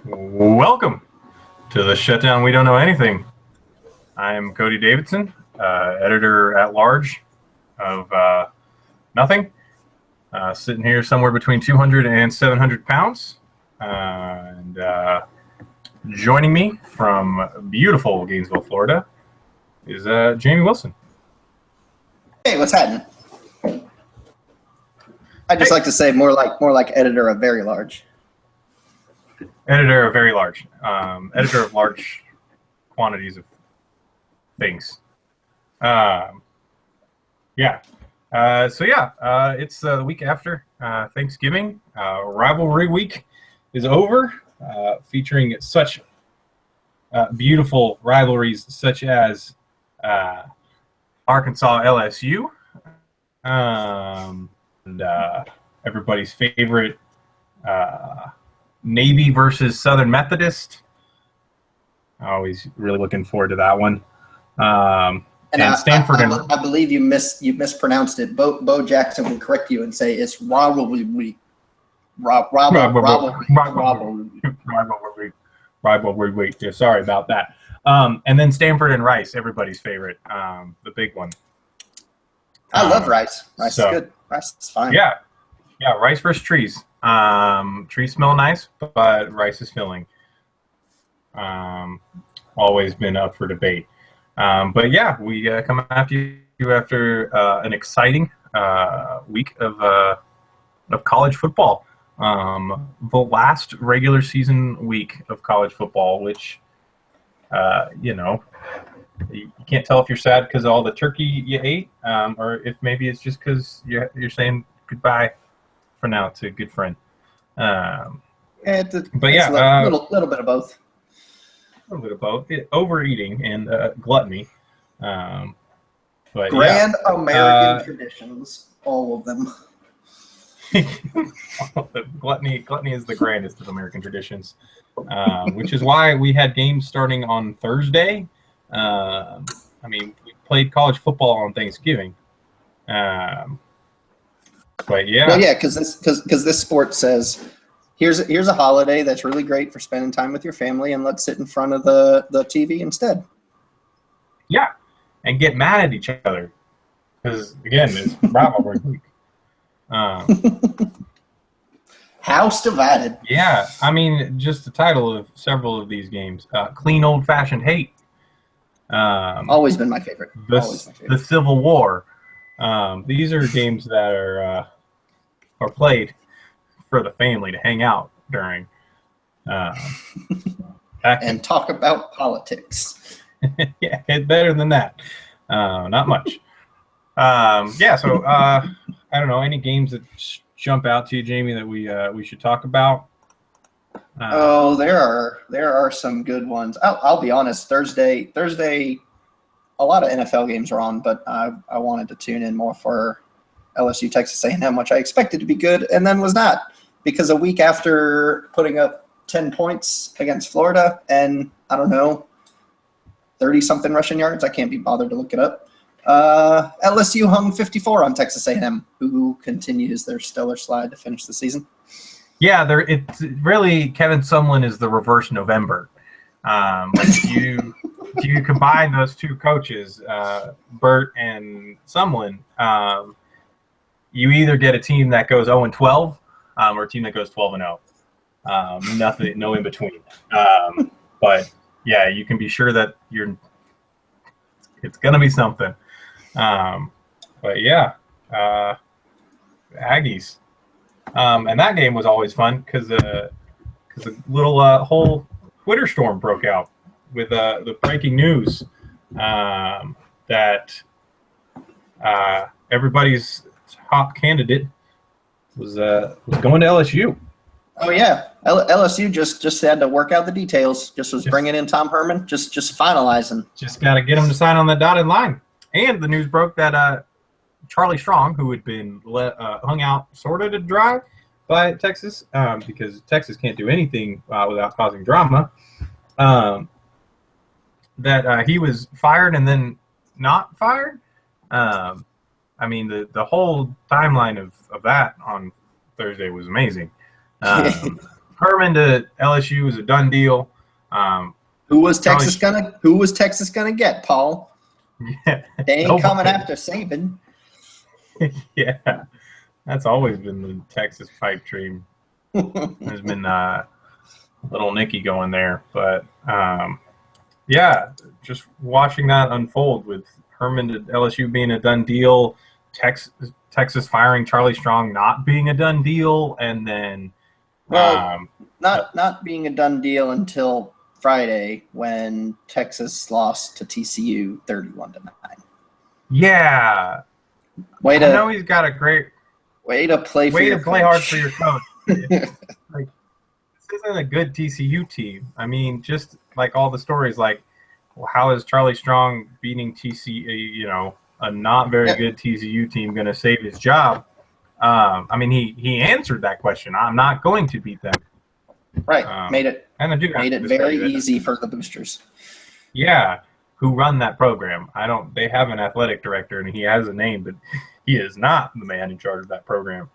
Welcome to the Shutdown We Don't Know Anything. I am Cody Davidson, editor-at-large of Nothing, sitting here somewhere between 200 and 700 pounds. And joining me from beautiful Gainesville, Florida, is Jamie Wilson. Hey, what's happening? I just like to say more like editor of very large. Editor of very large. Editor of large quantities of things. It's the week after Thanksgiving. Rivalry week is over, featuring such beautiful rivalries such as Arkansas LSU, and everybody's favorite Navy versus Southern Methodist. Always really looking forward to that one. And Stanford. I believe you mispronounced it. Bo Jackson will correct you and say it's rivalry week. Rivalry week. Yeah, sorry about that. And then Stanford and Rice, everybody's favorite, the big one. I love Rice. Rice is good. Rice is fine. Yeah, Rice versus trees. Trees smell nice, but rice is filling. Always been up for debate. But yeah, we come after you after an exciting week of college football. The last regular season week of college football, which you can't tell if you're sad because of all the turkey you ate, or if maybe it's just because you're saying goodbye for now to a good friend. A little bit of both. A little bit of both. Overeating and gluttony. American traditions, all of them. Gluttony is the grandest of American traditions, which is why we had games starting on Thursday. We played college football on Thanksgiving. Because this sport says here's a holiday that's really great for spending time with your family, and let's sit in front of the TV instead. Yeah, and get mad at each other because again, it's rivalry week. House divided. Yeah, just the title of several of these games: "Clean Old Fashioned Hate." Always been my favorite. The Civil War. These are games that are played for the family to hang out during. And talk about politics. Yeah, it's better than that. Not much. So I don't know, any games that jump out to you, Jamie, that we should talk about? There are some good ones. I'll be honest. Thursday, a lot of NFL games are on, but I wanted to tune in more for LSU Texas A&M, which I expected to be good, and then was not, because a week after putting up 10 points against Florida and, 30-something rushing yards, I can't be bothered to look it up. LSU hung 54 on Texas A&M, who continues their stellar slide to finish the season. Yeah, it's really, Kevin Sumlin is the reverse November. If you combine those two coaches, Burt and Sumlin, you either get a team that goes 0-12 or a team that goes 12-0. Nothing, no in between. But yeah, you can be sure that it's going to be something. Aggies. And that game was always fun because a little whole Twitter storm broke out with the breaking news that everybody's top candidate was going to LSU. Oh yeah, LSU just had to work out the details. Was bringing in Tom Herman, just finalizing. Just got to get him to sign on the dotted line. And the news broke that Charlie Strong, who had been hung out sort of to dry by Texas, because Texas can't do anything without causing drama, that he was fired and then not fired. The whole timeline of that on Thursday was amazing. Herman to LSU is a done deal. Who was Texas gonna get, Paul? Yeah, They ain't coming after Saban. Yeah, that's always been the Texas pipe dream. There's been little Nicky going there, but yeah, just watching that unfold with Herman to LSU being a done deal, Texas firing Charlie Strong not being a done deal, and then not being a done deal until Friday when Texas lost to TCU 31-9. Yeah, I know he's got a great way to play hard for your coach. Like, this isn't a good TCU team. I mean, just like all the stories, like, well, how is Charlie Strong beating TCU, a not very good TCU team, going to save his job? I mean, he answered that question. I'm not going to beat them. Right. Made it very easy for the boosters. Yeah. Who run that program? They have an athletic director and he has a name, but he is not the man in charge of that program.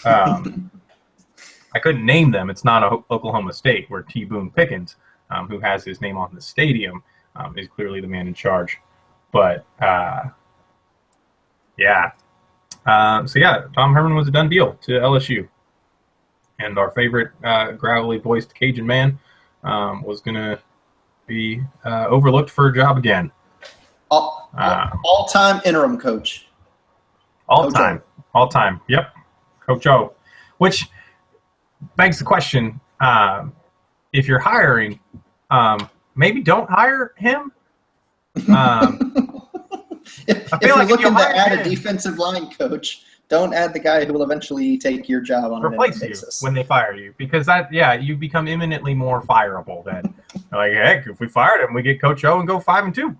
I couldn't name them. It's not Oklahoma State, where T. Boone Pickens, who has his name on the stadium, is clearly the man in charge. But, yeah. Tom Herman was a done deal to LSU. And our favorite gravelly-voiced Cajun man was going to be overlooked for a job again. All-time interim coach. All time. Yep. Coach O. Which begs the question, if you're hiring, maybe don't hire him. If you're looking to add a defensive line coach, don't add the guy who will eventually take your job on an interim basis. When they fire you, because you become imminently more fireable then. Like, heck, if we fired him, we get Coach O and go 5-2.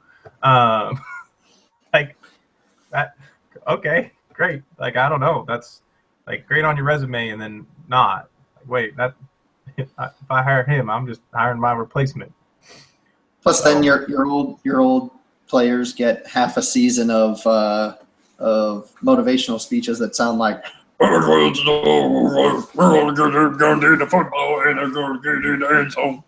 Like that. Okay, great. Like, I don't know. That's like great on your resume, and then not. Like, wait, if I hire him, I'm just hiring my replacement. Plus, then your old players get half a season of motivational speeches that sound like, "We're going to do the football and we're going to do the end zone."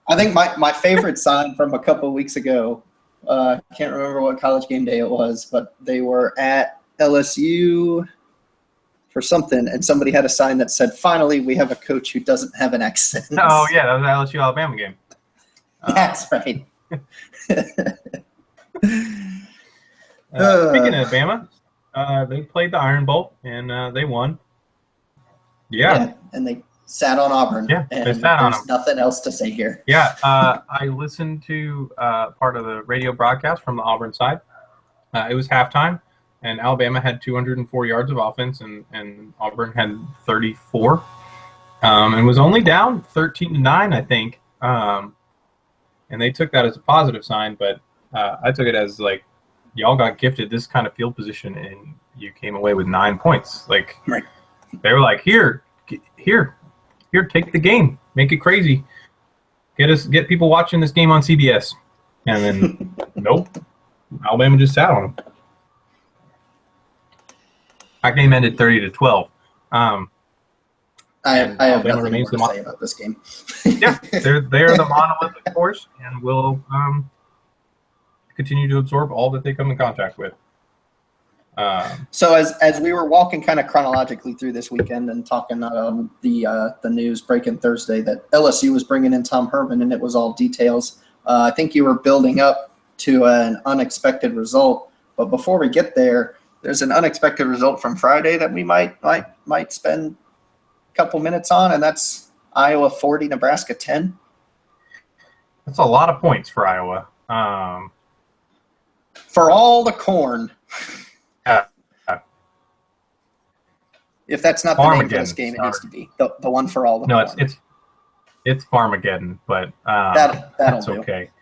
I think my favorite sign from a couple of weeks ago, I can't remember what college game day it was, but they were at LSU for something, and somebody had a sign that said, "Finally, we have a coach who doesn't have an accent." Oh, yeah, that was the LSU-Alabama game. That's right. Speaking of Bama, they played the Iron Bowl, and they won. Yeah, and they sat on Auburn. Yeah, and they sat on them. There's nothing else to say here. Yeah, I listened to part of the radio broadcast from the Auburn side. It was halftime, and Alabama had 204 yards of offense, and Auburn had 34, and was only down 13-9, I think. And they took that as a positive sign, but I took it as like, y'all got gifted this kind of field position, and you came away with 9 points. Like, right. They were like, here, take the game, make it crazy, get people watching this game on CBS, and then nope, Alabama just sat on them. That game ended 30-12. I have nothing more to say about this game. Yeah, they're the monolithic force, and will continue to absorb all that they come in contact with. So as we were walking kind of chronologically through this weekend and talking the news breaking Thursday that LSU was bringing in Tom Herman, and it was all details. I think you were building up to an unexpected result, but before we get there, there's an unexpected result from Friday that we might spend couple minutes on, and that's Iowa 40, Nebraska 10. That's a lot of points for Iowa. For all the corn. If that's not the name for this game, it needs to be the one for all the corn. No, it's Farmageddon, but that's okay.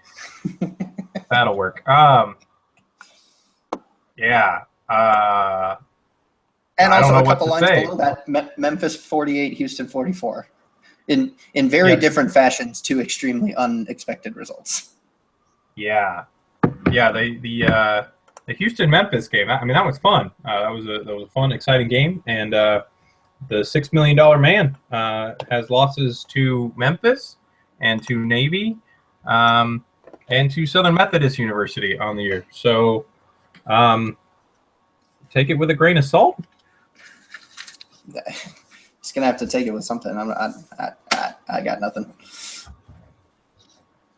That'll work. Yeah. And also a couple lines below that, Memphis 48, Houston 44. In very different fashions, two extremely unexpected results. Yeah. The Houston-Memphis game, I mean, that was fun. That was a fun, exciting game. And the $6 million man has losses to Memphis and to Navy and to Southern Methodist University on the year. So take it with a grain of salt. He's gonna have to take it with something. I got nothing.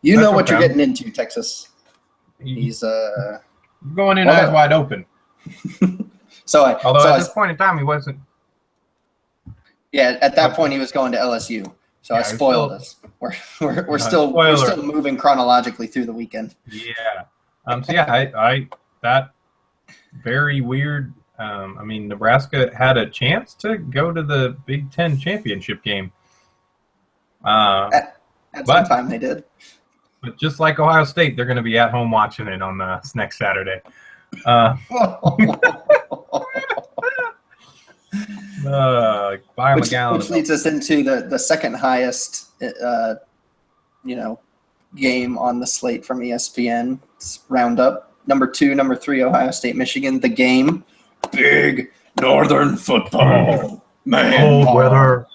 You know what you're getting into, Texas. He's going in eyes wide open. Although at this point in time, he wasn't. Yeah, at that point he was going to LSU. So I spoiled us. We're still moving chronologically through the weekend. Yeah. I that very weird. Nebraska had a chance to go to the Big Ten championship game. At some time they did. But just like Ohio State, they're going to be at home watching it on next Saturday. Which leads us into the second highest, game on the slate from ESPN. It's roundup. Number 2, number 3, Ohio State, Michigan. The game, big Northern football. Man, cold weather.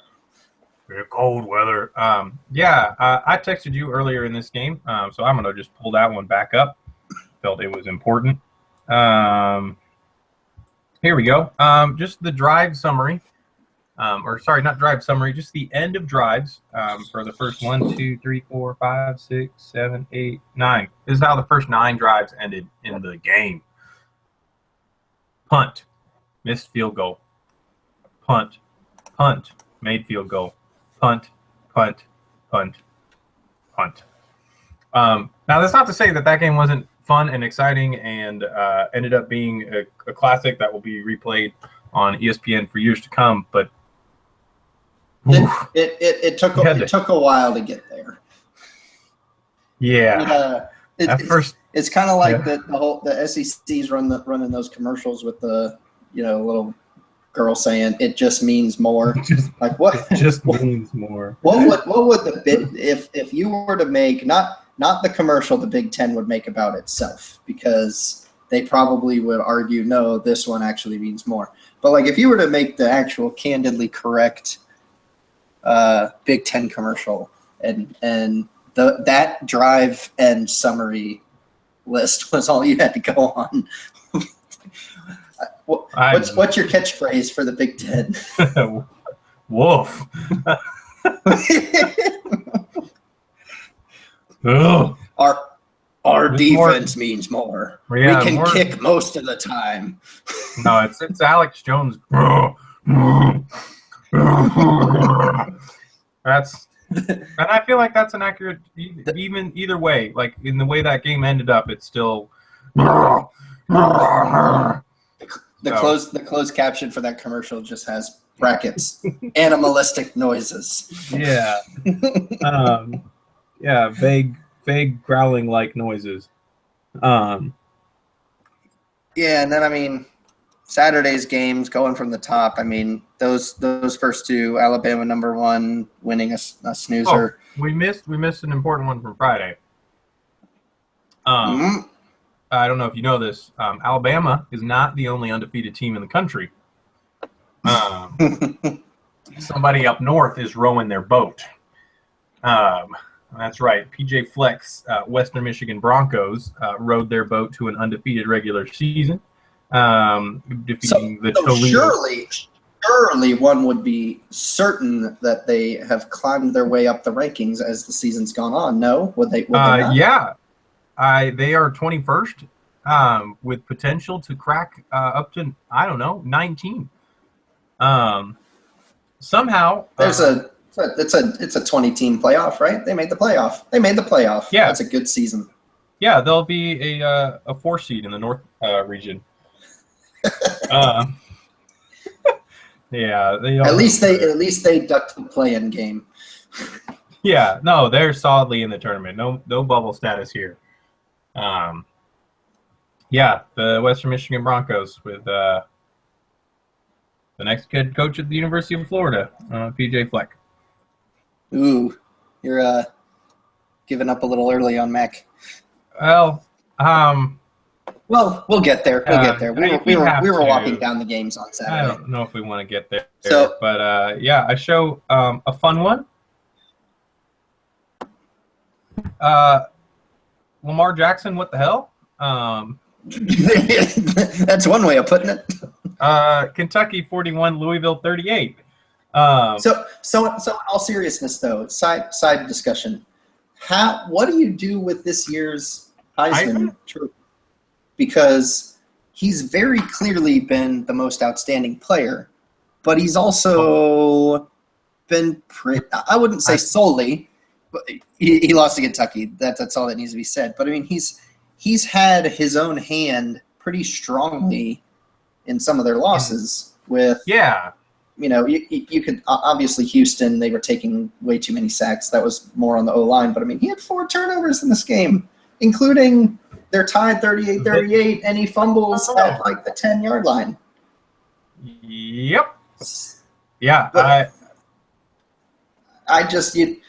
Cold weather. I texted you earlier in this game, so I'm gonna just pull that one back up. Felt it was important. Here we go. Just the drive summary, not drive summary, just the end of drives for the first 1, 2, 3, 4, 5, 6, 7, 8, 9. This is how the first 9 drives ended in the game. Punt, missed field goal. Punt, made field goal. Punt. Now, that's not to say that game wasn't fun and exciting and ended up being a classic that will be replayed on ESPN for years to come. But it took a while to get there. Yeah. It's kind of like the SEC's running those commercials with the little girl saying it just means more. Like what? It just means more. What would the bit if you were to make not the commercial the Big Ten would make about itself, because they probably would argue no, this one actually means more. But like if you were to make the actual candidly correct Big Ten commercial and that drive and summary list was all you had to go on. What's your catchphrase for the Big Ten? Wolf. Our defense means more. Yeah, we can kick most of the time. No, it's Alex Jones. And I feel like that's an accurate, even either way. Like in the way that game ended up, it's still. The closed caption for that commercial just has brackets, animalistic noises. Yeah. Vague growling like noises. Yeah, and then Saturday's games going from the top. Those first 2, Alabama number 1 winning a snoozer. Oh, we missed an important one from Friday. I don't know if you know this. Alabama is not the only undefeated team in the country. Somebody up north is rowing their boat. That's right. PJ Fleck's Western Michigan Broncos rowed their boat to an undefeated regular season, defeating the Toledo. Surely one would be certain that they have climbed their way up the rankings as the season's gone on. No? Would they not? Yeah. They are 21st with potential to crack up to, 19. Somehow. It's a 20-team playoff, right? They made the playoff. Yeah. That's a good season. Yeah, they'll be a 4 seed in the North region. Yeah. At least they ducked the play-in game. Yeah, no, they're solidly in the tournament. No bubble status here. The Western Michigan Broncos with the next head coach at the University of Florida, PJ Fleck. Ooh, you're giving up a little early on Mac. Well, Well, we'll get there. We'll get there. We were walking down the games on Saturday. I don't know if we want to get there. So, but I show a fun one. Lamar Jackson, what the hell? That's one way of putting it. Kentucky 41, Louisville 38. So in all seriousness, though, side discussion. What do you do with this year's Heisman Trophy? Because he's very clearly been the most outstanding player, but he's also been I wouldn't say solely, but he lost to Kentucky. That's all that needs to be said. But I mean, he's had his own hand pretty strongly in some of their losses with, you could obviously Houston, they were taking way too many sacks. That was more on the O-line, but I mean, he had 4 turnovers in this game, including they're tied 38-38 and he fumbles at like the 10-yard line. Yep. Yeah. But I just, you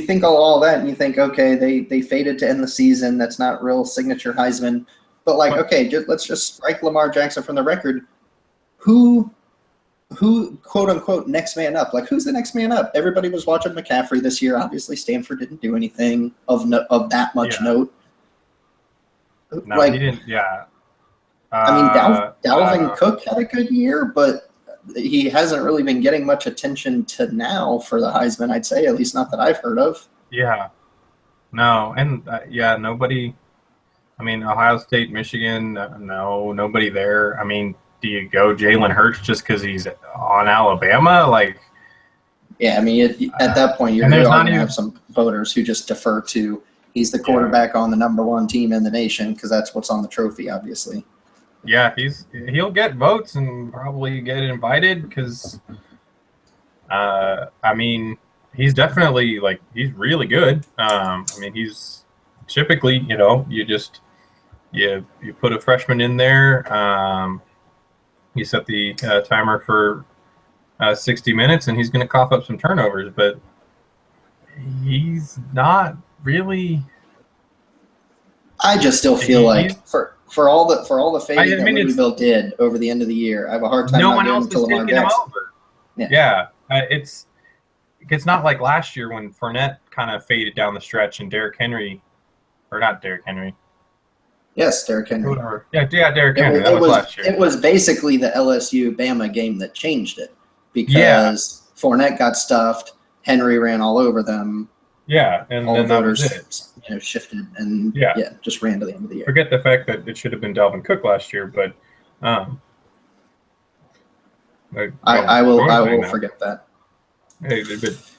think all that and you think, okay, they faded to end the season. That's not real signature Heisman. But like, okay, let's just strike Lamar Jackson from the record. Who quote unquote next man up? Like, who's the next man up? Everybody was watching McCaffrey this year. Obviously, Stanford didn't do anything of that much note. No, like, he didn't. Yeah. I mean, Dalvin Cook had a good year, but he hasn't really been getting much attention to now for the Heisman, I'd say, at least not that I've heard of. Yeah. No, and nobody. I mean, Ohio State, Michigan, no, nobody there. I mean, do you go Jalen Hurts just because he's on Alabama? Like, yeah, I mean, at that point, you're going to have some voters who just defer to he's the quarterback on the number 1 team in the nation because that's what's on the trophy, obviously. Yeah, he'll get votes and probably get invited because, I mean, he's definitely he's really good. I mean, he's typically, you put a freshman in there. You set the timer for 60 minutes, and he's going to cough up some turnovers, but he's not really. I just still feel like for all the fading that Louisville did over the end of the year, I have a hard time. No not one giving else it to is Lamar taking him Jackson. over. Yeah. It's not like last year when Fournette kind of faded down the stretch and Derrick Henry, or not Derrick Henry. Yes, Derrick Henry. Whatever. Yeah, Derrick Henry. That was last year. It was basically the LSU-Bama game that changed it because Fournette got stuffed, Henry ran all over them. Yeah, and all then the that was voters, it. Shifted and just ran to the end of the year. Forget the fact that it should have been Dalvin Cook last year, but I will forget that. Hey,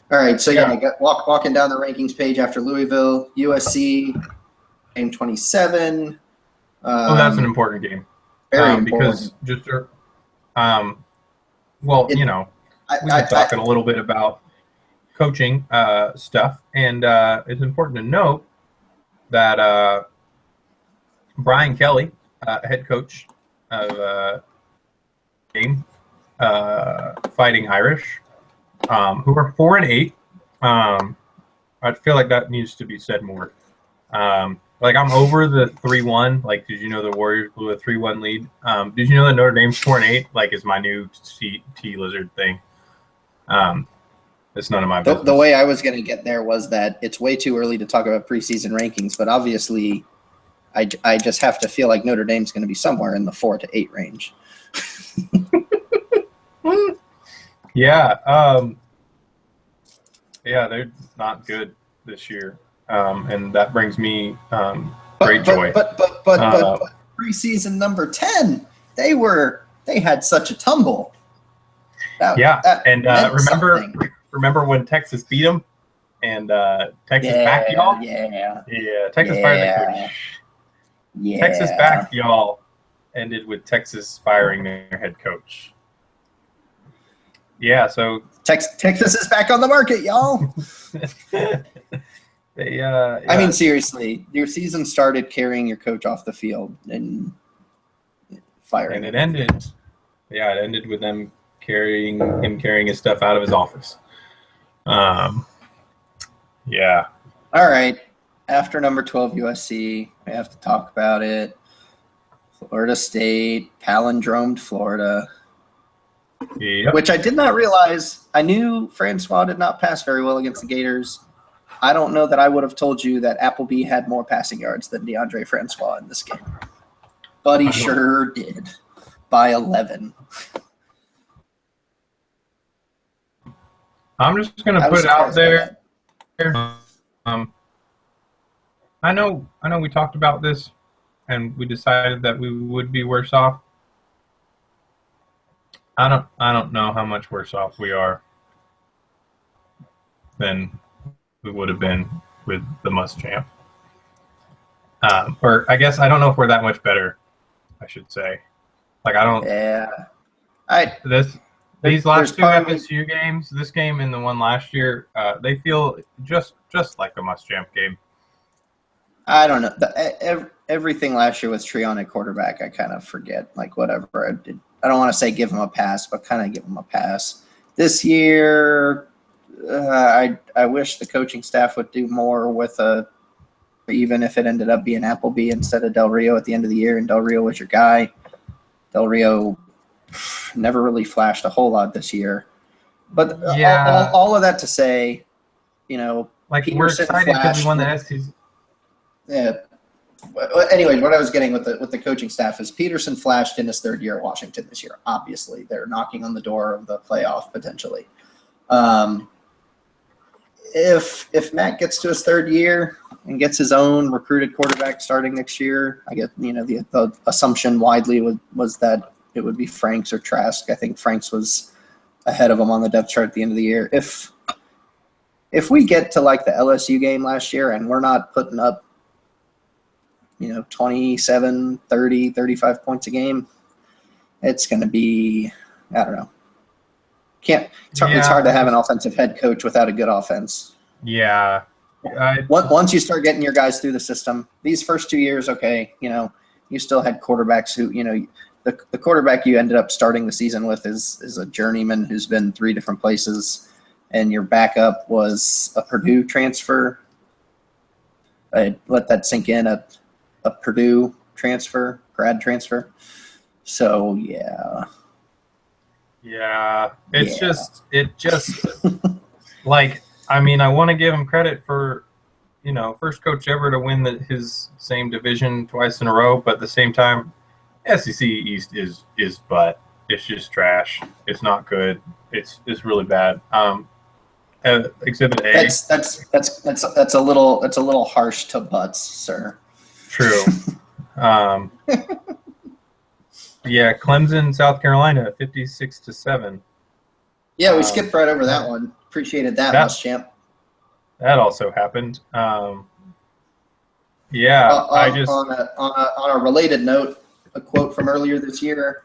all right, so I got walking down the rankings page after Louisville, USC, game 27. That's an important game. Very important. Because just we can talk a little bit about coaching stuff, and it's important to note that Brian Kelly, head coach of game Fighting Irish, who are 4-8. I feel like that needs to be said more. I'm over the 3-1. Like, did you know the Warriors blew a 3-1 lead? Did you know that Notre Dame's 4-8? Like, is my new T Lizard thing. It's none of my business. The way I was going to get there was that it's way too early to talk about preseason rankings, but obviously, I just have to feel like Notre Dame's going to be somewhere in the 4 to 8 range. They're not good this year. And that brings me great joy. But preseason number 10, they had such a tumble. Remember when Texas beat them and Texas backed y'all? Yeah, Texas fired the coach. Yeah. Texas backed y'all ended with Texas firing their head coach. Yeah, so Texas is back on the market, y'all. I mean, seriously, your season started carrying your coach off the field and firing. And it ended. Yeah, it ended with them carrying his stuff out of his office. All right. After number 12 USC, we have to talk about it. Florida State, palindromed Florida. Yep. Which I did not realize. I knew Francois did not pass very well against the Gators. I don't know that I would have told you that Appleby had more passing yards than DeAndre Francois in this game. But he sure did, by 11. I'm just going to put it out there. I know we talked about this, and we decided that we would be worse off. I don't know how much worse off we are than we would have been with the Muschamp. Or I guess I don't know if we're that much better, I should say. Like I don't. Yeah. These last two FSU games, this game and the one last year, they feel just like the Muschamp game. I don't know. Everything last year with Treon at quarterback, I kind of forget. Like whatever. I don't want to say give him a pass, but kind of give him a pass. This year, I wish the coaching staff would do more with even if it ended up being Appleby instead of Del Rio at the end of the year, and Del Rio was your guy. Del Rio never really flashed a whole lot this year. But all of that to say, like Peterson we're excited because we won the SEC. Yeah. Anyway, what I was getting with the coaching staff is Peterson flashed in his third year at Washington this year. Obviously, they're knocking on the door of the playoff potentially. If Matt gets to his third year and gets his own recruited quarterback starting next year, I guess the assumption widely was that it would be Franks or Trask. I think Franks was ahead of him on the depth chart at the end of the year. If we get to like the LSU game last year and we're not putting up 27, 30, 35 points a game, it's going to be, I don't know. It's hard to have an offensive head coach without a good offense. Yeah. Once you start getting your guys through the system, these first 2 years, okay, you still had quarterbacks who, the quarterback you ended up starting the season with is a journeyman who's been 3 different places, and your backup was a Purdue transfer. I let that sink in, a Purdue transfer, grad transfer. So, yeah. Yeah, it just like, I mean, I want to give him credit for, first coach ever to win his same division twice in a row, but at the same time, SEC East is butt. It's just trash. It's not good. It's really bad. Exhibit A. That's a little harsh to butts, sir. True. Yeah, Clemson, South Carolina, 56-7. Yeah, we skipped right over that one. Appreciated that, Muschamp. That also happened. On a related note, a quote from earlier this year.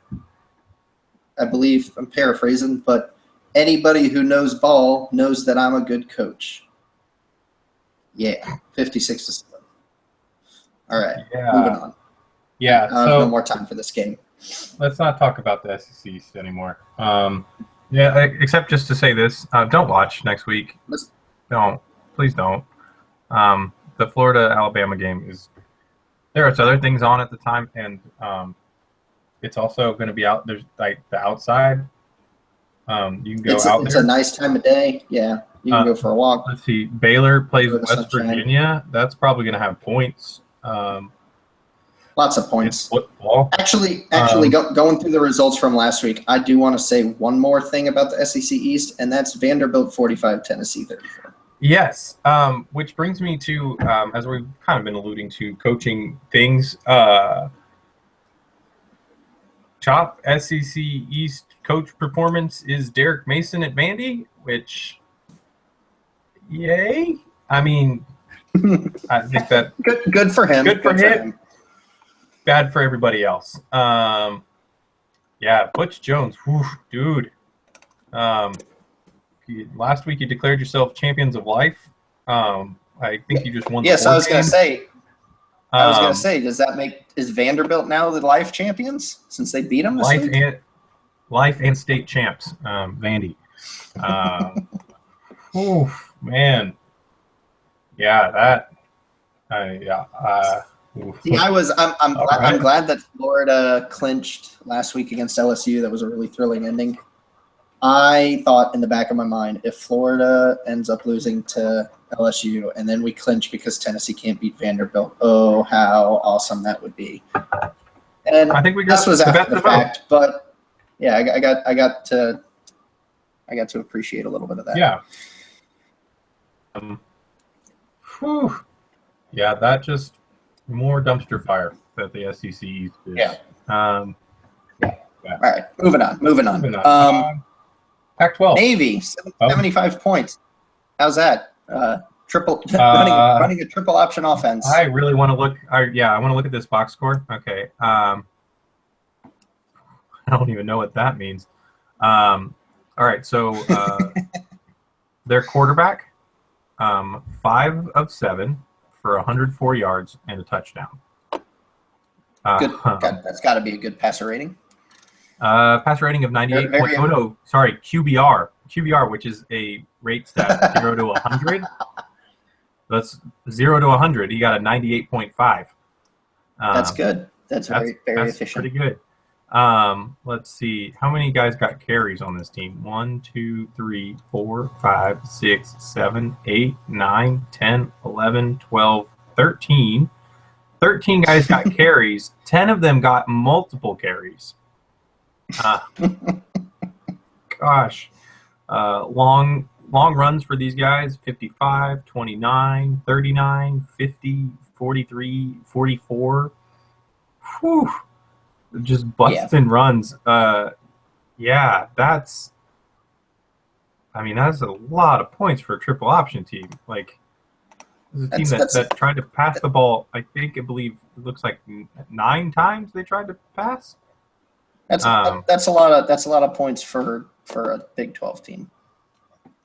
I believe I'm paraphrasing, but anybody who knows ball knows that I'm a good coach. Yeah, 56-7. All right, moving on. Yeah, no more time for this game. Let's not talk about the SEC East anymore. Except just to say this: don't watch next week. Please don't. The Florida-Alabama game is. There are other things on at the time, and it's also going to be out. There's like the outside. You can go out there. It's a nice time of day. Yeah, you can go for a walk. Let's see. Baylor plays West Virginia. That's probably going to have points. Lots of points. Football. Actually, going through the results from last week, I do want to say one more thing about the SEC East, and that's Vanderbilt 45, Tennessee 34. Yes, which brings me to, as we've kind of been alluding to, coaching things. Top SEC East coach performance is Derek Mason at Vandy, which, yay. I mean, I think that good for him. Good for him. Bad for everybody else. Butch Jones, dude. Last week you declared yourself champions of life. I think you just won. Yes, I was going to say. Does that is Vanderbilt now the life champions since they beat them this week? Life and state champs, Vandy. Man. Yeah, that. See, I'm right. glad that Florida clinched last week against LSU. That was a really thrilling ending. I thought in the back of my mind, if Florida ends up losing to LSU and then we clinch because Tennessee can't beat Vanderbilt, oh, how awesome that would be. And I think we got this was the after best the of both. fact, but yeah, I got to appreciate a little bit of that. Yeah. Yeah, that just more dumpster fire that the SEC is. Yeah. Yeah. All right, moving on. Pac-12. Navy, 75 points. How's that? Running a triple option offense. I really want to look. I want to look at this box score. Okay. I don't even know what that means. All right. So their quarterback, 5 of 7 for 104 yards and a touchdown. Good. That's got to be a good passer rating. Passer rating of 98. QBR. QBR, which is a rate stat 0 to 100. That's 0 to 100. He got a 98.5. That's good. That's very efficient. Pretty good. Let's see. How many guys got carries on this team? 1, 2, 3, 4, 5, 6, 7, 8, 9, 10, 11, 12, 13. 13 guys got carries. 10 of them got multiple carries. Gosh. Long runs for these guys, 55, 29, 39, 50, 43, 44. Whew. Just busting runs. That's a lot of points for a triple option team. Like, this is a team that tried to pass the ball, I believe it looks like 9 times they tried to pass. That's a lot of points for a Big 12 team.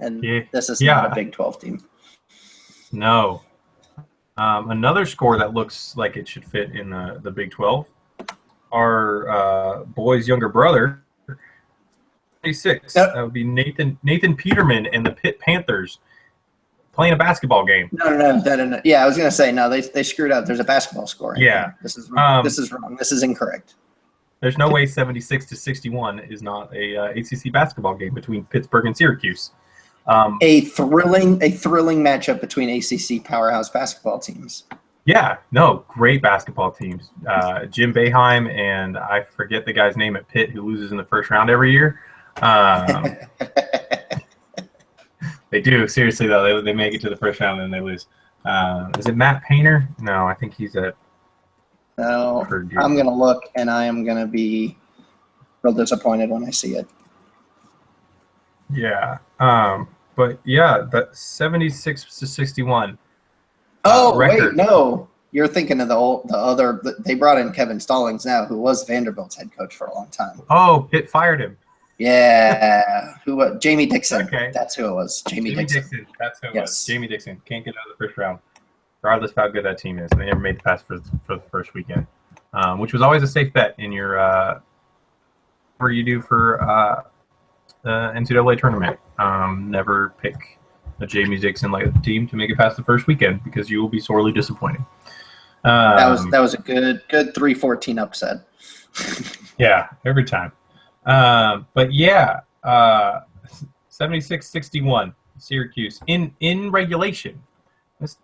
And this is not a Big 12 team. No. Another score that looks like it should fit in the Big 12. Our boy's younger brother, 26. That would be Nathan Peterman and the Pitt Panthers playing a basketball game. No. Yeah, I was gonna say no. They screwed up. There's a basketball score. This is wrong. This is wrong. This is incorrect. There's no way 76-61 is not a ACC basketball game between Pittsburgh and Syracuse. A thrilling matchup between ACC powerhouse basketball teams. Yeah, no, great basketball teams. Jim Boeheim and I forget the guy's name at Pitt who loses in the first round every year. They do, seriously though. They make it to the first round and then they lose. Is it Matt Painter? No, I think he's at. No, I'm gonna look and I am gonna be real disappointed when I see it. Yeah, but yeah, that 76-61. Wait, no, you're thinking of the other. They brought in Kevin Stallings now, who was Vanderbilt's head coach for a long time. Oh, Pitt fired him. Yeah, Jamie Dixon. Okay, that's who it was. Jamie Dixon. That's who it was. Jamie Dixon can't get out of the first round, regardless of how good that team is. And they never made the pass for the first weekend, which was always a safe bet in your where you do for the NCAA tournament. Never pick a Jamie Dixon like team to make it past the first weekend because you will be sorely disappointed. That was a good 3-14 upset. Yeah, every time. But yeah, 76-61 Syracuse in regulation.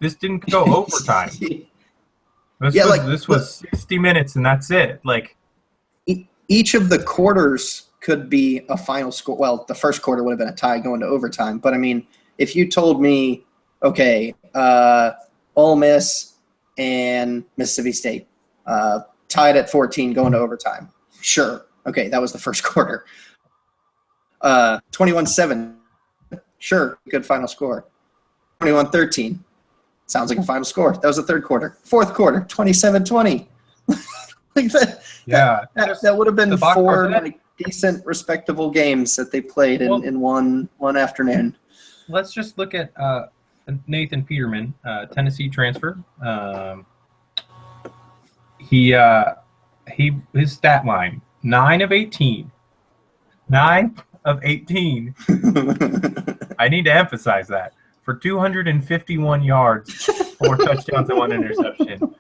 This didn't go overtime. This was 60 minutes and that's it. Like, each of the quarters could be a final score. Well, the first quarter would have been a tie going to overtime. But I mean, if you told me, okay, Ole Miss and Mississippi State tied at 14 going to overtime, sure. Okay, that was the first quarter. 21-7, sure, good final score. 21-13, sounds like a final score. That was the third quarter. Fourth quarter, 27-20. Like that, yeah, that would have been 4 decent, respectable games that they played in one afternoon. Let's just look at Nathan Peterman, Tennessee transfer. His stat line: 9 of 18. 9 of 18. I need to emphasize that. For 251 yards, 4 touchdowns and 1 interception.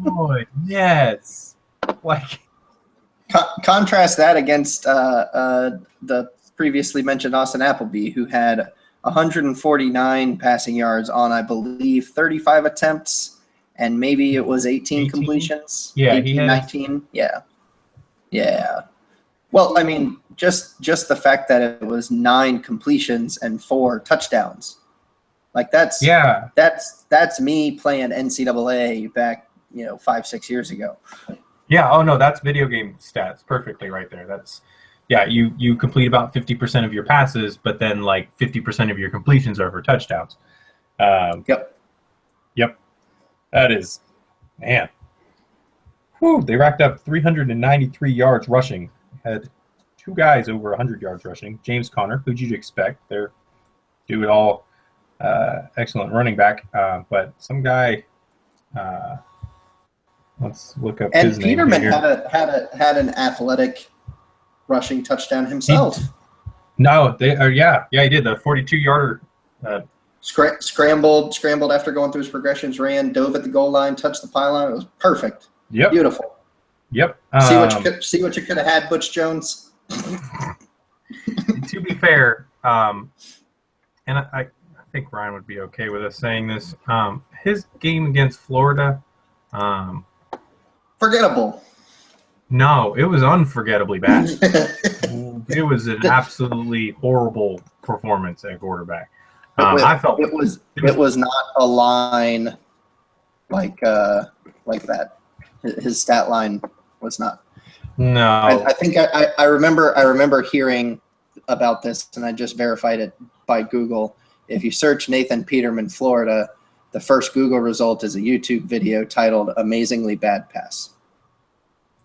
Boy, yes. Like, contrast that against the previously mentioned Austin Appleby, who had 149 passing yards on, I believe, 35 attempts, and maybe it was 18 completions. Yeah, 18, 19. Yeah. Well, I mean, just the fact that it was 9 completions and 4 touchdowns, like that's me playing NCAA back 5-6 years ago. Yeah. Oh no, that's video game stats perfectly right there. That's you complete about 50% of your passes, but then like 50% of your completions are for touchdowns. Yep. That is, man. Whew, they racked up 393 yards rushing. Had 2 guys over 100 yards rushing. James Conner, who'd you expect? They're do it all. Excellent running back, but some guy. Let's look up his name. And Peterman had an athletic rushing touchdown himself. He did the 42-yarder. Scrambled after going through his progressions, ran, dove at the goal line, touched the pylon. It was perfect. Yep. Beautiful. Yep. See what you could have had, Butch Jones. To be fair, and I think Ryan would be okay with us saying this. His game against Florida, forgettable. No, it was unforgettably bad. It was an absolutely horrible performance at quarterback. I felt it was not a line like that. His stat line was not. No, I think I remember hearing about this, and I just verified it by Google. If you search Nathan Peterman, Florida, the first Google result is a YouTube video titled "Amazingly Bad Pass."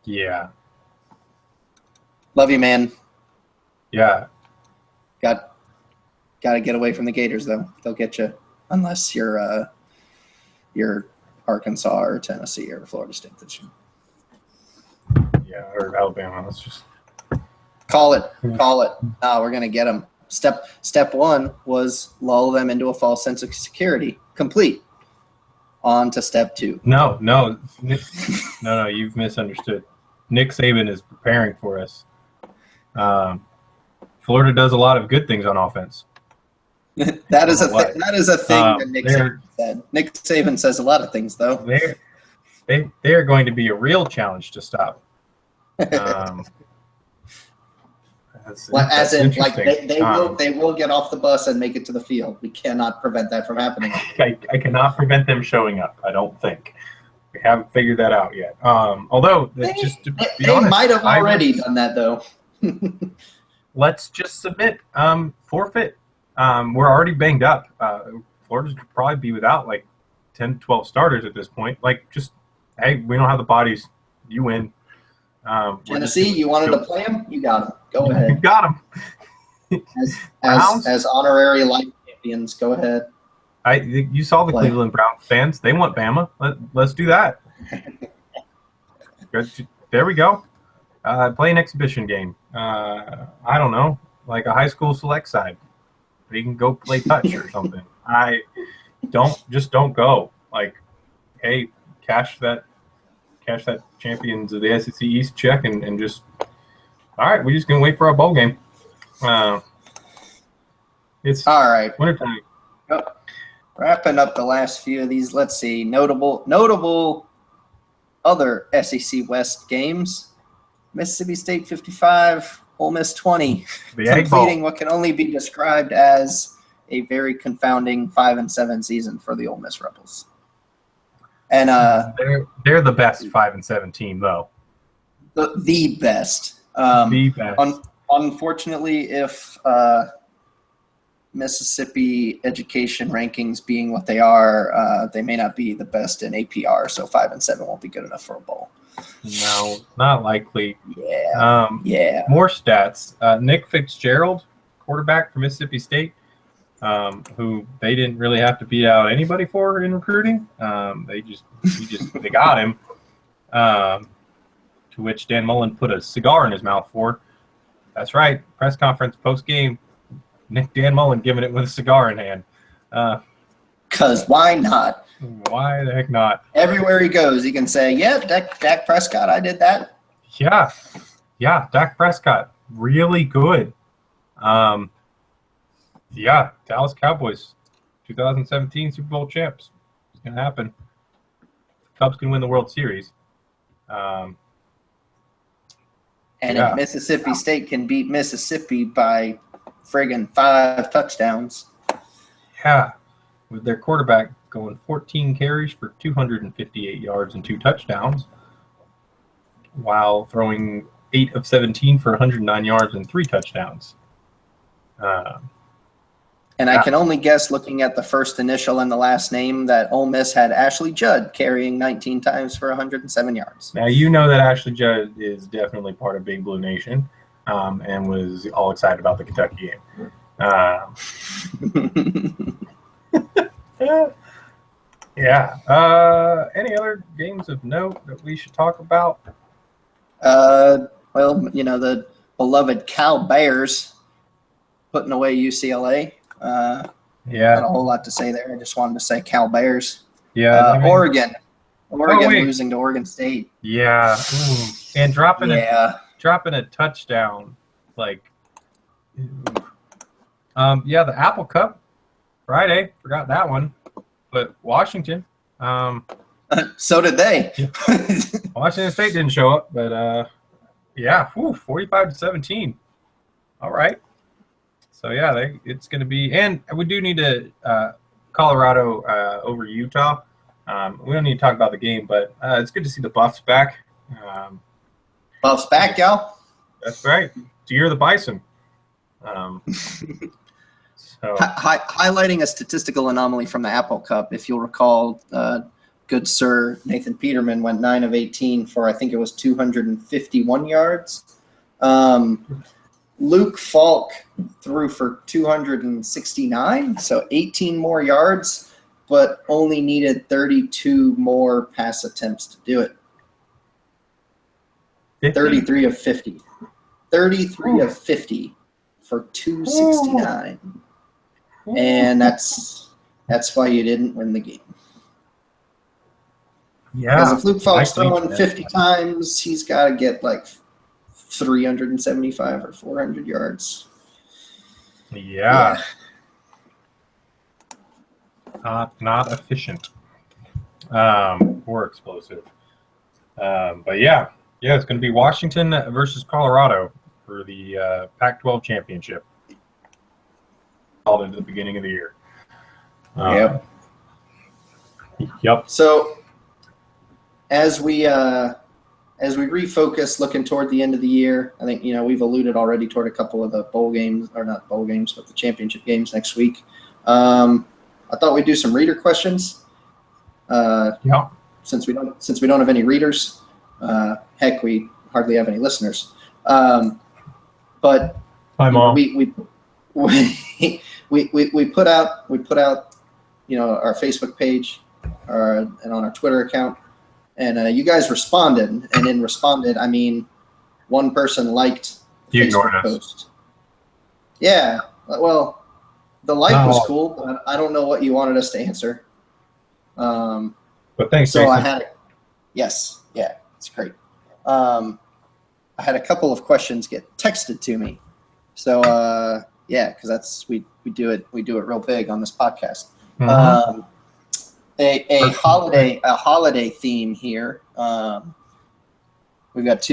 Yeah. Love you, man. Yeah. Got to get away from the Gators, though. They'll get you unless you're Arkansas or Tennessee or Florida State this year. Yeah, or Alabama. Let's just call it. No, we're gonna get them. Step 1 was lull them into a false sense of security. Complete. On to step 2. No, you've misunderstood. Nick Saban is preparing for us. Florida does a lot of good things on offense. That is a thing that Nick Saban said. Nick Saban says a lot of things, though. They are going to be a real challenge to stop. As in, like they will get off the bus and make it to the field. We cannot prevent that from happening. I cannot prevent them showing up. I don't think we haven't figured that out yet. Although they honest, might have already done that though. Let's just submit forfeit. We're already banged up. Florida's could probably be without like 10, 12 starters at this point. Like, just hey, we don't have the bodies. You win. Tennessee, you wanted to play him? You got him. Go ahead. You got him. As honorary life champions, go ahead. You saw the Cleveland Browns fans. They want Bama. Let's do that. There we go. Play an exhibition game. I don't know, like a high school select side. They can go play touch or something. Don't go. Like, hey, cash that champions of the SEC East check and just, all right, we're just going to wait for our bowl game. It's all right. Wintertime. Yep. Wrapping up the last few of these, let's see, notable other SEC West games. Mississippi State 55, Ole Miss 20, completing what can only be described as a very confounding 5-7 season for the Ole Miss Rebels. And they're the best 5-7 team, though. The best. The best. Unfortunately, if Mississippi education rankings being what they are, they may not be the best in APR, so 5-7 won't be good enough for a bowl. No, not likely. Yeah. More stats. Nick Fitzgerald, quarterback for Mississippi State, who they didn't really have to beat out anybody for in recruiting. They got him. To which Dan Mullen put a cigar in his mouth for. That's right. Press conference post game. Dan Mullen giving it with a cigar in hand. 'Cause why not? Why the heck not? Everywhere he goes, he can say, "Yeah, Dak Prescott, I did that." Yeah, Dak Prescott, really good. Yeah, Dallas Cowboys, 2017 Super Bowl champs. It's gonna happen. Cubs can win the World Series. And Yeah. if Mississippi State can beat Mississippi by friggin' 5 touchdowns. Yeah, with their quarterback going 14 carries for 258 yards and 2 touchdowns, while throwing 8 of 17 for 109 yards and 3 touchdowns. And I can only guess, looking at the first initial and the last name, that Ole Miss had Ashley Judd carrying 19 times for 107 yards. Now, you know that Ashley Judd is definitely part of Big Blue Nation, and was all excited about the Kentucky game. Yeah. Any other games of note that we should talk about? Well, the beloved Cal Bears putting away UCLA. Not a whole lot to say there. I just wanted to say Cal Bears. Yeah. Oregon losing to Oregon State. Yeah. Ooh. And dropping a touchdown. The Apple Cup Friday. Forgot that one. But Washington. So did they. Washington State didn't show up, but 45-17. All right. So it's going to be, and we do need to Colorado over Utah. We don't need to talk about the game, but it's good to see the Buffs back. Buffs back, y'all. That's right. To year the Bison. Highlighting a statistical anomaly from the Apple Cup, if you'll recall, good sir Nathan Peterman went 9 of 18 for, I think it was 251 yards. Luke Falk threw for 269, so 18 more yards, but only needed 32 more pass attempts to do it. 33 of 50. 33 of 50 for 269. And that's why you didn't win the game. Yeah. Because if Luke Falk's throwing 50 times, he's got to get like 375 or 400 yards. Yeah. Not efficient. Or explosive. But yeah, it's going to be Washington versus Colorado for the Pac-12 championship. Called into the beginning of the year. Yep. So as we refocus, looking toward the end of the year, I think we've alluded already toward a couple of the bowl games, or not bowl games, but the championship games next week. I thought we'd do some reader questions. Since we don't have any readers, heck, we hardly have any listeners. But hi, Mom. We put out our Facebook page and on our Twitter account. And you guys responded, and in responded, I mean, one person liked the Facebook post. Yeah, well, the like was cool, but I don't know what you wanted us to answer. But thanks, so Jason. I had it. Yes, yeah, it's great. I had a couple of questions get texted to me. So because we do it real big on this podcast. Mm-hmm. A holiday theme here. We've got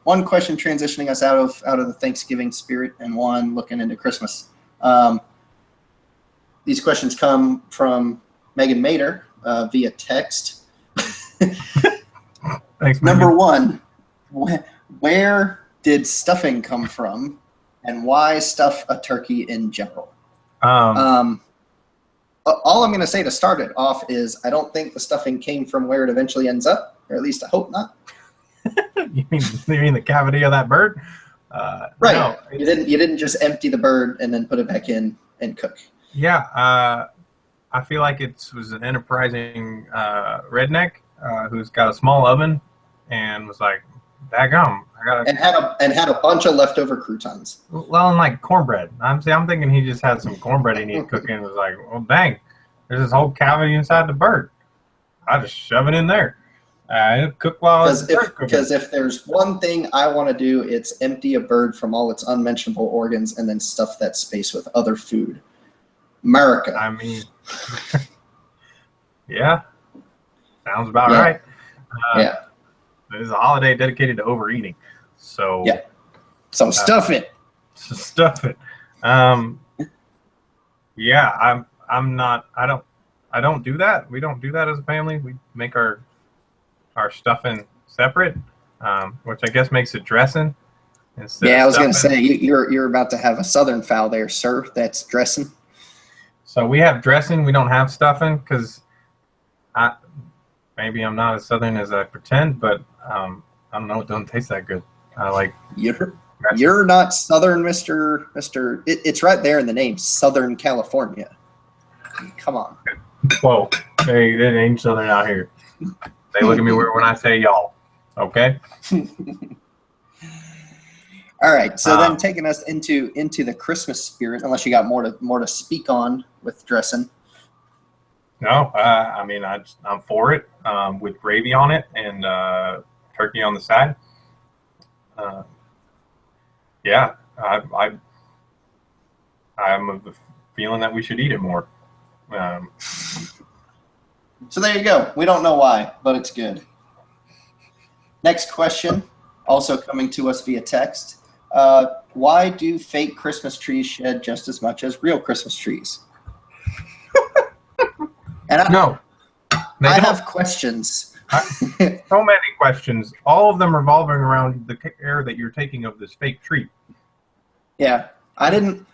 one question transitioning us out of the Thanksgiving spirit, and one looking into Christmas. These questions come from Megan Mater via text. Thanks, Number one, where did stuffing come from, and why stuff a turkey in general? All I'm going to say to start it off is I don't think the stuffing came from where it eventually ends up, or at least I hope not. You mean the cavity of that bird? Right. No. You didn't just empty the bird and then put it back in and cook. Yeah. I feel like it was an enterprising redneck who's got a small oven and was like, daggum, and had a bunch of leftover croutons. Well, and like cornbread. I'm thinking he just had some cornbread he needed cooking and was like, well, dang, There's this whole cavity inside the bird. I just shove it in there. It'll cook while it's cooking. Because if there's one thing I want to do, it's empty a bird from all its unmentionable organs and then stuff that space with other food. America. I mean, yeah, sounds about right. Yeah. This is a holiday dedicated to overeating. So yeah. So stuff it. Stuff it. Yeah, I'm not. I don't do that. We don't do that as a family. We make our stuffing separate, which I guess makes it dressing. Yeah, I was going to say you're about to have a Southern foul there, sir. That's dressing. So we have dressing. We don't have stuffing because maybe I'm not as Southern as I pretend, but I don't know. It doesn't taste that good. I like you're not Southern, Mister. It's right there in the name, Southern California. Come on. Whoa, hey, it ain't Southern out here. They look at me weird when I say y'all. Okay. All right. So then, taking us into the Christmas spirit, unless you got more to speak on with dressing. No, I mean I'm for it with gravy on it and turkey on the side. Yeah, I'm of the feeling that we should eat it more. So there you go. We don't know why, but it's good. Next question, also coming to us via text. Why do fake Christmas trees shed just as much as real Christmas trees? And I have questions. So many questions. All of them revolving around the care that you're taking of this fake tree. Yeah, I didn't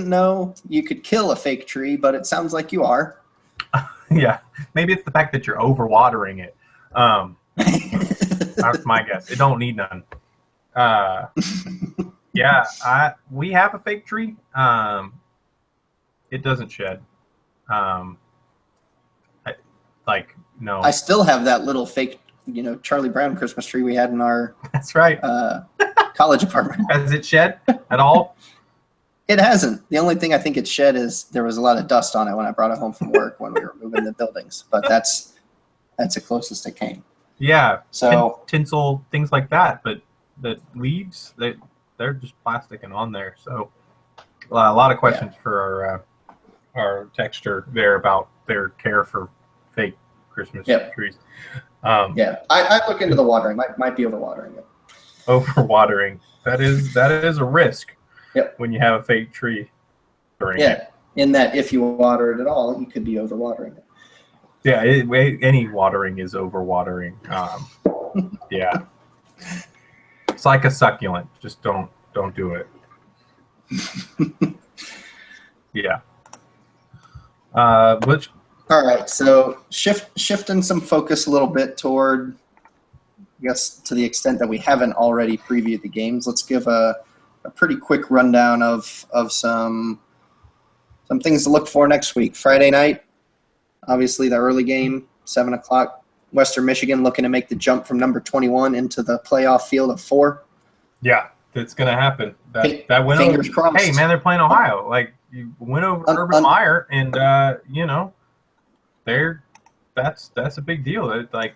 know you could kill a fake tree, but it sounds like you are. Yeah, maybe it's the fact that you're overwatering it. That's my guess. It don't need none. Yeah, we have a fake tree. It doesn't shed. No. I still have that little fake, Charlie Brown Christmas tree we had in our. That's right. College apartment. Has it shed at all? It hasn't. The only thing I think it shed is there was a lot of dust on it when I brought it home from work when we were moving the buildings. But that's the closest it came. Yeah. So tinsel, things like that. But the leaves, they're just plastic and on there. So a lot of questions for our texture there about their care for fake Christmas trees. I look into the watering. Might be overwatering it. Overwatering. That is a risk. Yep. When you have a fake tree. In that if you water it at all, you could be overwatering it. Yeah, any watering is overwatering. Yeah. It's like a succulent. Just don't do it. Yeah. All right, so shifting some focus a little bit toward, I guess, to the extent that we haven't already previewed the games, let's give a pretty quick rundown of some things to look for next week. Friday night, obviously the early game, 7 o'clock. Western Michigan looking to make the jump from number 21 into the playoff field of 4. Yeah, that's going to happen. That win over. Crossed. Hey, man, they're playing Ohio. Like, you win over Urban Meyer, and that's a big deal. It's like,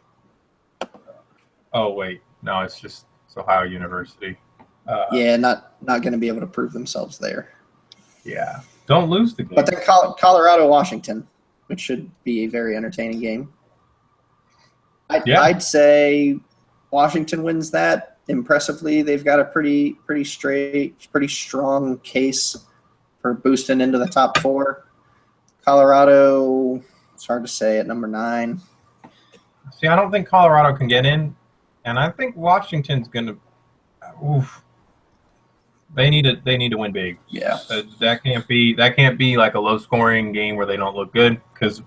oh wait, no, it's Ohio University. Not going to be able to prove themselves there. Yeah, don't lose the game. But then Colorado, Washington, which should be a very entertaining game. I'd say Washington wins that impressively. They've got a pretty strong case for boosting into the top 4. Colorado, it's hard to say at number 9. See, I don't think Colorado can get in, and I think Washington's going to. Oof. They need to win big. Yeah. That can't be like a low scoring game where they don't look good because.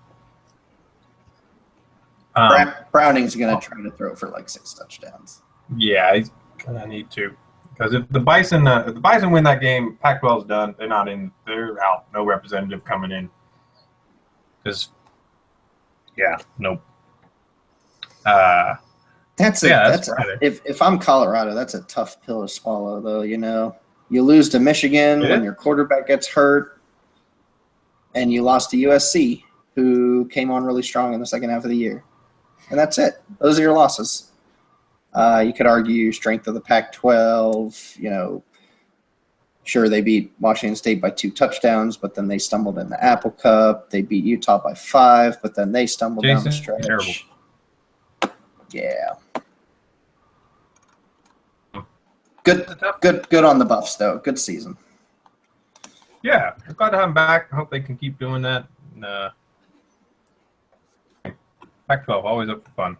Browning's going to try to throw for like 6 touchdowns. Yeah, he's going to need to. Because if the Bison win that game, Pac-12's done. They're not in. They're out. No representative coming in. Because, nope. If I'm Colorado, that's a tough pill to swallow, though. You lose to Michigan when your quarterback gets hurt, and you lost to USC. who came on really strong in the second half of the year. And that's it. Those are your losses. You could argue strength of the Pac-12, sure, they beat Washington State by 2 touchdowns, but then they stumbled in the Apple Cup. They beat Utah by 5, but then they stumbled down the stretch. Terrible. Yeah. Good on the Buffs, though. Good season. Yeah, I'm glad to have them back. I hope they can keep doing that. Pac-12, always up for fun.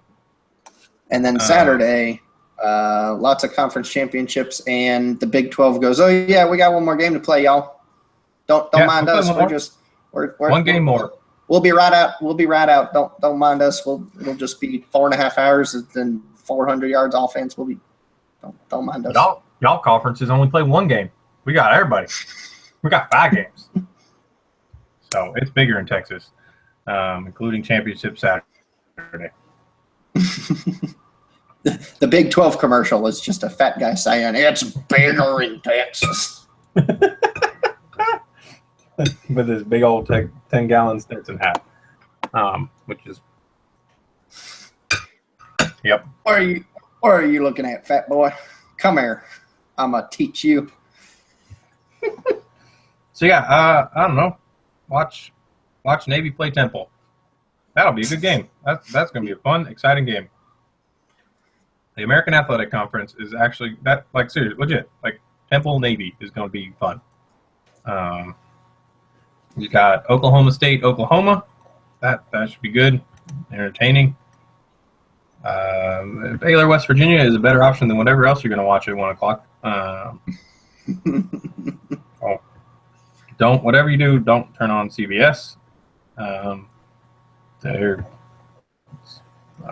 And then Saturday, lots of conference championships, and the Big 12 goes, oh, yeah, we got one more game to play, y'all. Don't mind us. We're one game more. We'll be right out. Don't mind us. It'll just be 4.5 hours and 400 yards offense. Don't mind us. Y'all conferences only play one game. We got everybody. We got 5 games. So it's bigger in Texas, including championship Saturday. The Big 12 commercial is just a fat guy saying, it's bigger in Texas. With his big old 10-gallon Stetson hat, which is, yep. What are you looking at, fat boy? Come here. I'm going to teach you. So, yeah, I don't know. Watch Navy play Temple. That'll be a good game. That's going to be a fun, exciting game. The American Athletic Conference is actually seriously, legit. Temple Navy is going to be fun. You got Oklahoma State, Oklahoma. That should be good, entertaining. Baylor, West Virginia is a better option than whatever else you're going to watch at 1 o'clock. Whatever you do, don't turn on CBS. I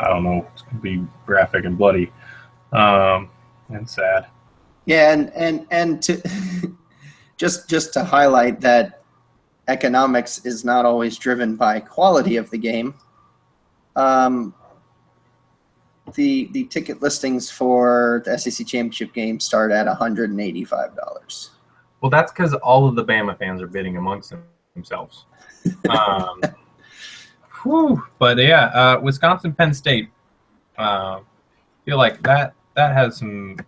don't know, it's going to be graphic and bloody and sad. Yeah, and to just to highlight that economics is not always driven by quality of the game. The ticket listings for the SEC championship game start at $185. Well, that's because all of the Bama fans are bidding amongst themselves. But yeah, Wisconsin, Penn State. Feel like that has some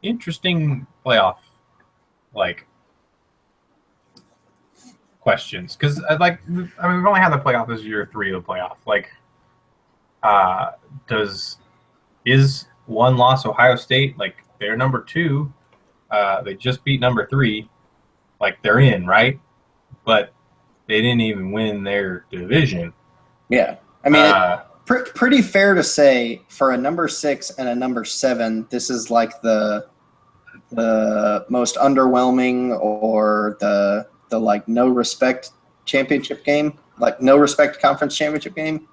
interesting playoff questions, because we've only had the playoff this year, 3 of the playoff. Is one loss Ohio State, they're number 2, they just beat number 3, they're in, right? But they didn't even win their division. Yeah, pretty fair to say for a number 6 and a number 7, this is the most underwhelming or the no respect championship game, no respect conference championship game.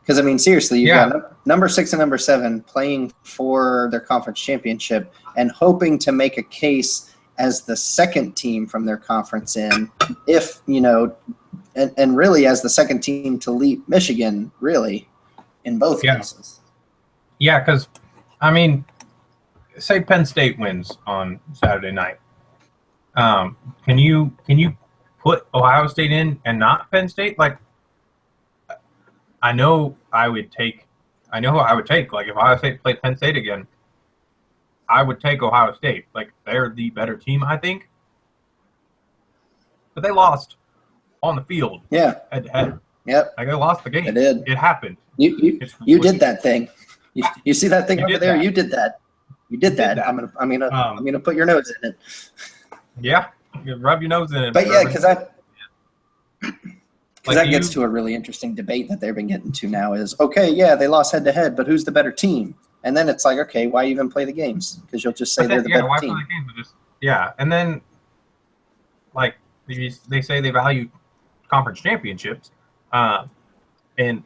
Because seriously, you've got number 6 and number 7 playing for their conference championship and hoping to make a case as the second team from their conference in, and really as the second team to lead Michigan, really, in both cases. Yeah, because, say Penn State wins on Saturday night. Can you put Ohio State in and not Penn State? I know who I would take. If Ohio State played Penn State again, I would take Ohio State. They're the better team, I think. But they lost on the field. Yeah. Head-to-head. Yep. They lost the game. They did. It happened. You did that thing. You see that thing over there? That. You did that. You did that. I'm gonna put your nose in it. Yeah. You rub your nose in it. But yeah, because that gets to a really interesting debate that they've been getting to now is, okay, yeah, they lost head-to-head, but who's the better team? And then it's okay, why even play the games? Because you'll just say they're the better why team. Play the games? And then, they say they value conference championships, and Penn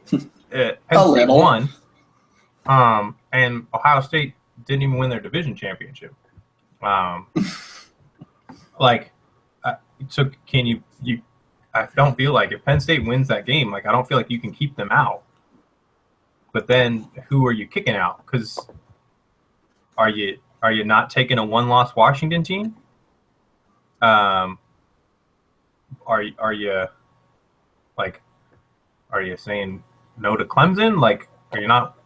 State won, and Ohio State didn't even win their division championship. So can you I don't feel like if Penn State wins that game, I don't feel like you can keep them out. But then who are you kicking out? Because are you not taking a 1-loss Washington team? Are you Are you saying no to Clemson? Like, are you not?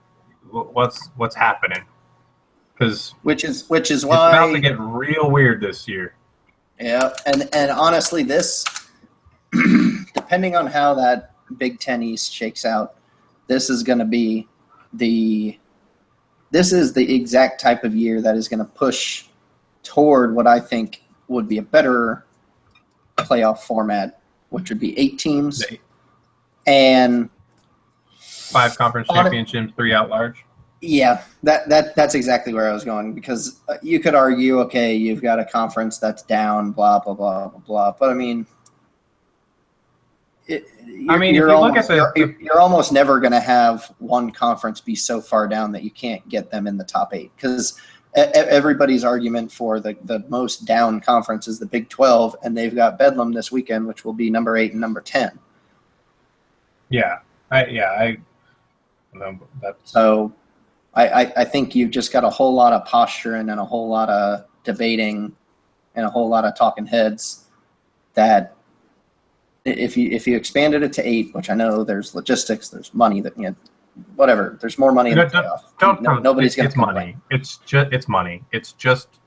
What's happening? Because which is why it's about to get real weird this year. Yeah, and honestly, this depending on how that Big Ten East shakes out, this is going to be this is the exact type of year that is going to push toward what I think would be a better playoff format, which would be 8 teams and 5 conference championships, 3 at large. Yeah, that's exactly where I was going, because you could argue, okay, you've got a conference that's down, blah blah blah blah blah, but I mean, you're almost never going to have one conference be so far down that you can't get them in the top 8, because everybody's argument for the most down conference is the Big 12, and they've got Bedlam this weekend, which will be number 8 and number 10. So I think you've just got a whole lot of posturing and a whole lot of debating and a whole lot of talking heads that if you expanded it to 8, which I know there's logistics, there's money that, whatever, there's more money in the playoff. Nobody's going to complain. It's money. It's just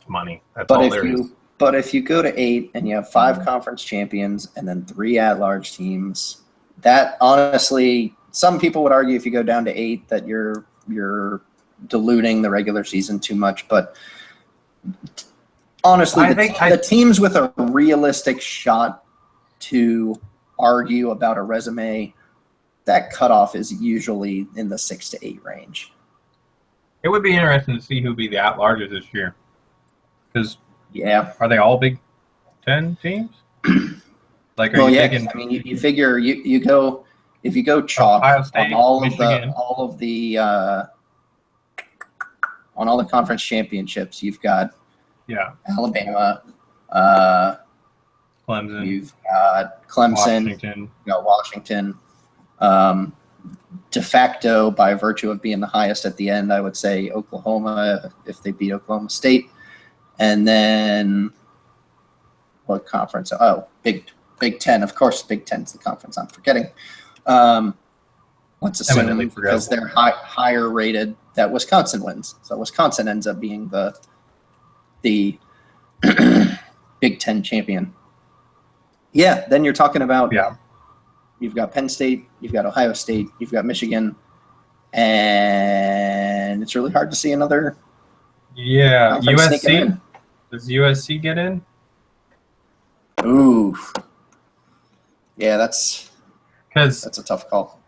money. That's all there is. But if you go to 8 and you have 5 conference champions and then 3 at-large teams, that honestly, some people would argue if you go down to 8 that you're diluting the regular season too much. But honestly, the teams with a realistic shot to argue about a resume, that cutoff is usually in the 6 to 8 range. It would be interesting to see who be the at-larges this year. Because are they all Big Ten teams? Like, are you thinking? I mean, you figure you go, if you go chalk on all of the conference championships, you've got Alabama, Clemson, you've got Clemson, Washington. You've got Washington. De facto, by virtue of being the highest at the end, I would say Oklahoma if they beat Oklahoma State, and then what conference? Oh, Big Ten, of course. Big Ten's the conference I'm forgetting. Let's assume because they're higher rated that Wisconsin wins. So Wisconsin ends up being the Big Ten champion. Yeah, then you're talking about you've got Penn State, you've got Ohio State, you've got Michigan, and it's really hard to see another. Yeah, USC. Does USC get in? Ooh. Yeah, that's a tough call.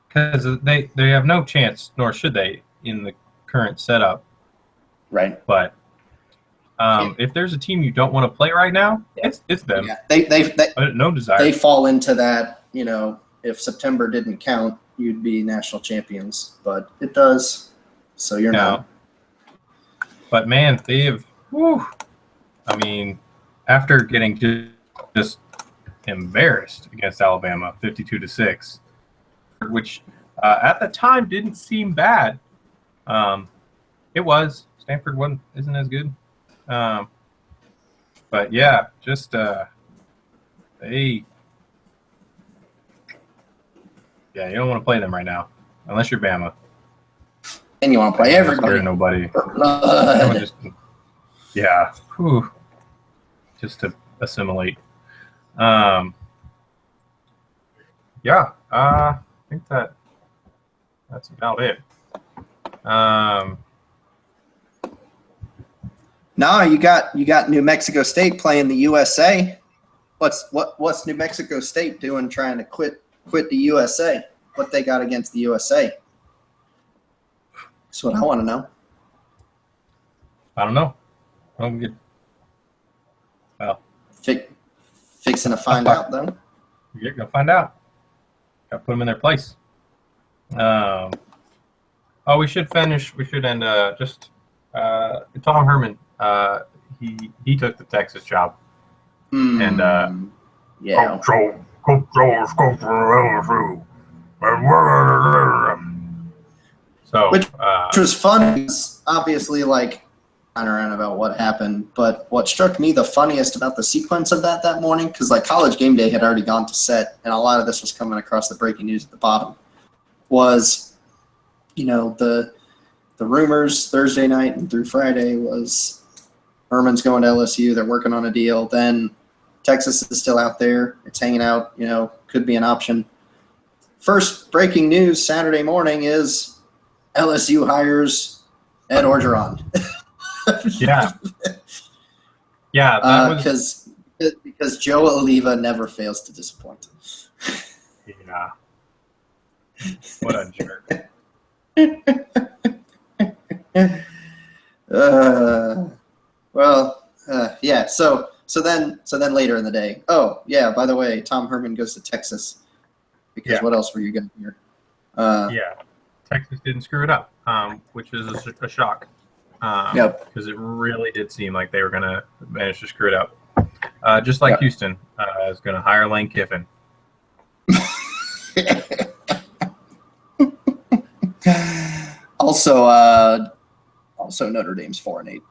Because they have no chance, nor should they, in the current setup. Right. But if there's a team you don't want to play right now, it's them. Yeah. They no desire. They fall into that, if September didn't count, you'd be national champions. But it does, so you're not. But, man, after getting just embarrassed against Alabama, 52-6, which at the time didn't seem bad. It was. Stanford isn't as good. But yeah, just you don't want to play them right now unless you're Bama. And you want to play everybody. Nobody. Just to assimilate. I think that's about it. No, you got New Mexico State playing the USA. What's New Mexico State doing trying to quit the USA? What they got against the USA? That's what I want to know. I don't know. I'm good. Well, fixing to find out, though. You're going to find out. Got to put them in their place. We should finish. We should end Tom Herman. He took the Texas job. And so which was fun. Obviously, around about what happened. But what struck me the funniest about the sequence of that morning, because like College Game Day had already gone to set, and a lot of this was coming across the breaking news at the bottom, was, the rumors Thursday night and through Friday was Herman's going to LSU. They're working on a deal. Then Texas is still out there. It's hanging out, could be an option. First breaking news Saturday morning is LSU hires Ed Orgeron. Yeah. Yeah. That was because Joe Oliva never fails to disappoint. Yeah. What a jerk. Yeah. So then later in the day, oh yeah, by the way, Tom Herman goes to Texas because what else were you going to hear? Yeah, Texas didn't screw it up, which is a shock. Because it really did seem like they were going to manage to screw it up. Just like Houston is going to hire Lane Kiffin. Also Notre Dame's 4-8.